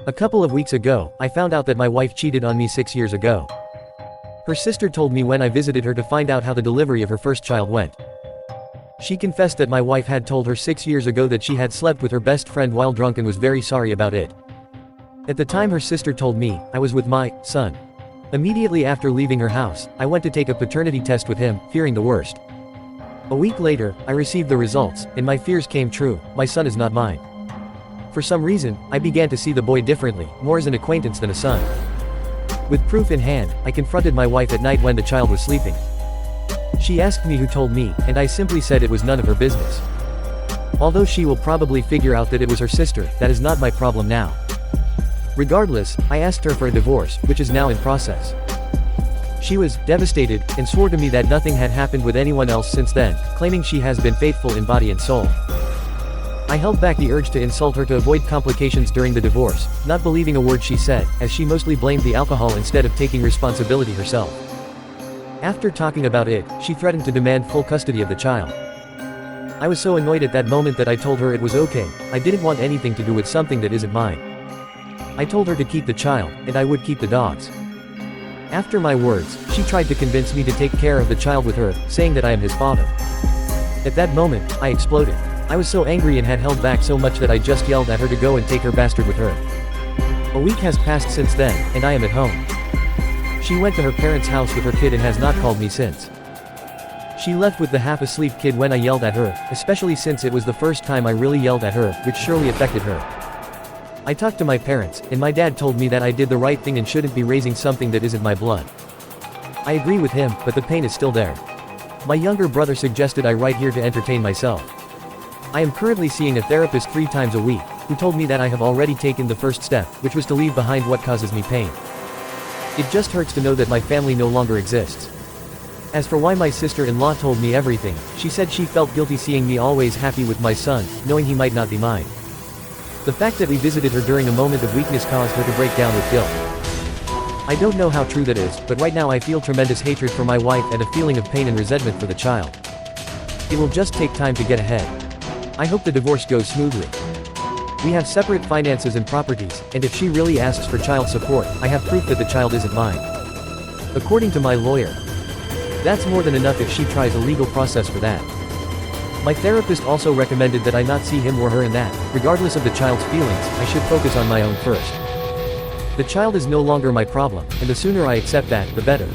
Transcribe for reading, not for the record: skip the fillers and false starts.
A couple of weeks ago, I found out that my wife cheated on me 6 years ago. Her sister told me when I visited her to find out how the delivery of her first child went. She confessed that my wife had told her 6 years ago that she had slept with her best friend while drunk and was very sorry about it. At the time her sister told me, I was with my son. Immediately after leaving her house, I went to take a paternity test with him, fearing the worst. A week later, I received the results, and my fears came true. My son is not mine. For some reason, I began to see the boy differently, more as an acquaintance than a son. With proof in hand, I confronted my wife at night when the child was sleeping. She asked me who told me, and I simply said it was none of her business. Although she will probably figure out that it was her sister, that is not my problem now. Regardless, I asked her for a divorce, which is now in process. She was devastated, and swore to me that nothing had happened with anyone else since then, claiming she has been faithful in body and soul. I held back the urge to insult her to avoid complications during the divorce, not believing a word she said, as she mostly blamed the alcohol instead of taking responsibility herself. After talking about it, she threatened to demand full custody of the child. I was so annoyed at that moment that I told her it was okay, I didn't want anything to do with something that isn't mine. I told her to keep the child, and I would keep the dogs. After my words, she tried to convince me to take care of the child with her, saying that I am his father. At that moment, I exploded. I was so angry and had held back so much that I just yelled at her to go and take her bastard with her. A week has passed since then, and I am at home. She went to her parents' house with her kid and has not called me since. She left with the half-asleep kid when I yelled at her, especially since it was the first time I really yelled at her, which surely affected her. I talked to my parents, and my dad told me that I did the right thing and shouldn't be raising something that isn't my blood. I agree with him, but the pain is still there. My younger brother suggested I write here to entertain myself. I am currently seeing a therapist 3 times a week, who told me that I have already taken the first step, which was to leave behind what causes me pain. It just hurts to know that my family no longer exists. As for why my sister-in-law told me everything, she said she felt guilty seeing me always happy with my son, knowing he might not be mine. The fact that we visited her during a moment of weakness caused her to break down with guilt. I don't know how true that is, but right now I feel tremendous hatred for my wife and a feeling of pain and resentment for the child. It will just take time to get ahead. I hope the divorce goes smoothly. We have separate finances and properties, and if she really asks for child support, I have proof that the child isn't mine. According to my lawyer, that's more than enough if she tries a legal process for that. My therapist also recommended that I not see him or her in that, regardless of the child's feelings, I should focus on my own first. The child is no longer my problem, and the sooner I accept that, the better.